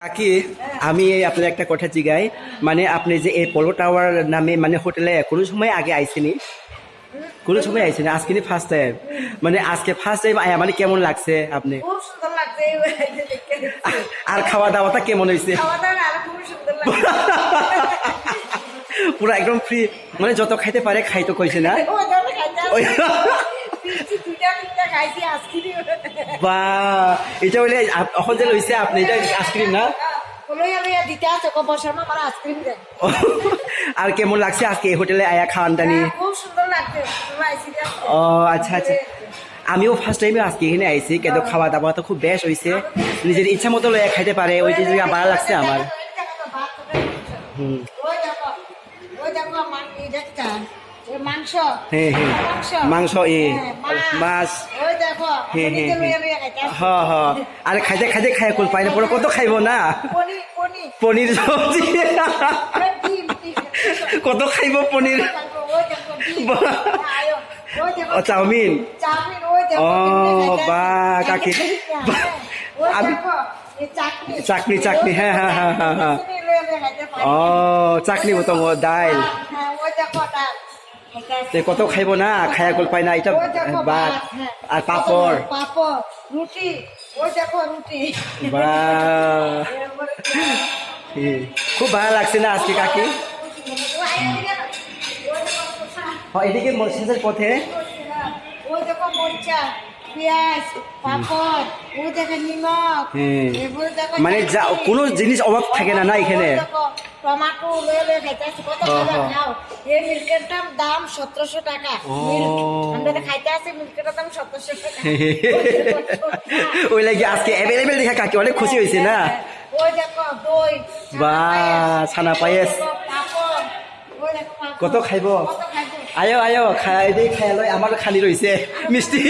কাকি আমি আপনার একটা কথা জিগাই মানে আপনি যে এই পলো টাওয়ার নামে মানে হোটেলে কোনো সময় আগে আইসেনি কোনো সময় আইসেনি আজকে ফার্স্ট টাইম মানে আজকে ফার্স্ট টাইম আয়া মানে কেমন লাগছে আপনি খুব সুন্দর লাগছে আর খাওয়া দাওয়াটা কেমন হয়েছে খাওয়া দাওয়া আরো খুব সুন্দর লাগছে পুরো একদম ফ্রি মানে যত খাইতে পারে খাইতো কইছে না ওই ধরনের খাইতে ওই পিচ্ছি দুইটা তিনটা খাইছি আইসক্রিম বা এটা হইলে এখন যে লইছে আপনি এটা আইসক্রিম না লইয়া লইয়া দিতে আছে বসার মা আমার আইসক্রিম দেন আর কেমন লাগছে আজকে এই হোটেলে আয়া খাওয়ানটা নিয়ে খুব সুন্দর লাগছে আইসি ও আচ্ছা আচ্ছা আমিও ফার্স্ট টাইমে আজকে এখানে আইছি কিন্তু খাওয়া দাওয়া তো খুব বেশ হয়েছে নিজের ইচ্ছা মতো লইয়া খাইতে পারে ওই যে ভালো লাগছে আমার হুম ওই দেখো মাংস হ্যাঁ হ্যাঁ মাংস মাছ ওই দেখো হ্যাঁ হ্যাঁ লইয়া লইয়া খাইতে হ হ আরে খাইতে খাইতে খাই কোন পাইলে পরে কত খাইবো না পনির পনির পনির সবজি কত খাইব পনির ও চাউমিন ও বা কাকি চাটনি চাটনি হ্যাঁ হ্যাঁ হ্যাঁ হ্যাঁ হ্যাঁ ও চাটনি মতো ডাইল কত খাইব না খায়া কল পাই না এটা ভাত আর পাপড় পাপড় রুটি ওই দেখো রুটি বা খুব ভালো লাগছে না আজকে কাকি এদিকে মসজিদের পথে ওই দেখো মরিচা পেঁয়াজ পাপড় ওই দেখো নিমক মানে যা কোনো জিনিস অভাব থাকে না না এখানে টমাটো লয়ে লয়ে খাইতে কত খাও এই মিল্কের দাম 1700 টাকা আমরা খাইতে আসি মিল্কের দাম 1700 টাকা ওই লাগি আজকে অ্যাভেলেবেল দেখা কাকি অনেক খুশি হয়েছে না ওই দেখো দই বা ছানা পায়েস পাপড় ওই দেখো কত খাইব আয়ো আয়ো খাই দি খাই লয় আমার খালি রইছে মিষ্টি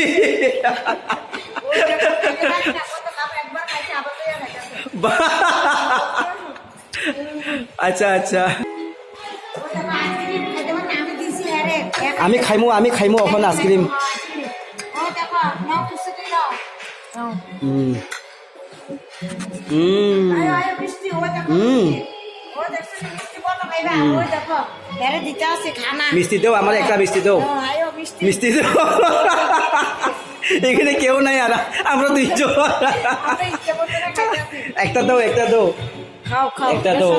আচ্ছা আচ্ছা আমি খাইমু এখন আইসক্রিম মিষ্টি দেও আমার একটা মিষ্টি দেও মিষ্টি দেও এখানে কেউ নাই আর আমরা দুইজন একটা দাও একটা দাও একটা দাও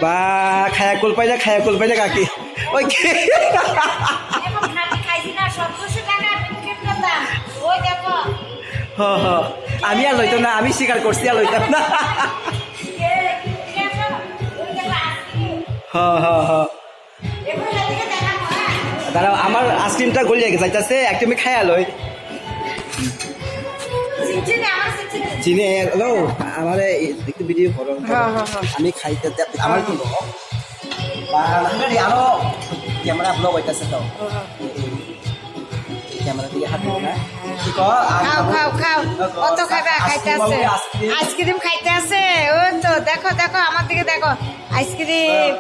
বা খায়া কল পাই না কাকি ওই হ হ আমি আর লইতাম না আমি স্বীকার করছি আর লইতাম না হ হ হ দাঁড়াও আমার আইসক্রিমটা গলিয়ে গেছে যাইতেছে একটা আমি খাইয়া লই চিনি হ্যালো আমার একটু ভিডিও করো আমি খাইতে আমার কি আরো ক্যামেরা ব্লগ হইতেছে তো ক্যামেরা দিকে হাত না খাও কত খাবে খাইতে আছে আইসক্রিম খাইতে আছে ওই তো দেখো দেখো আমার দিকে দেখো আইসক্রিম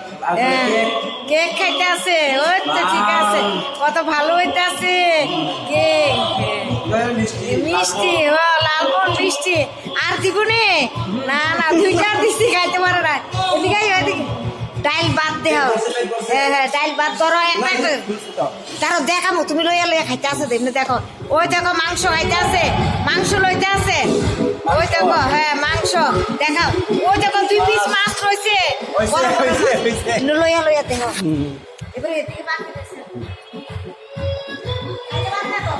কেক খাইতে আছে ওই তো ঠিক আছে কত ভালো হইতে আছে কেক মিষ্টি ও লালমোহন মিষ্টি আর দিব না না দুইটা দিচ্ছি খাইতে পারে না এদিকে ওইদিকে ডাইল বাদ দেহ হ্যাঁ ডাইল বাদ ধরো একটা তারও দেখামো তুমি লইয়া লইয়া খাইতে আছে দেখি দেখো ওই দেখো মাংস খাইতে আছে মাংস লইতে আছে ওই দেখো হ্যাঁ মাংস দেখাও ওই দেখো 2 পিস মাছ রয়েছে লইয়া লইয়া দেখো এবারে এদিকে বাদ দিতেছে খাইতে পারবে না তো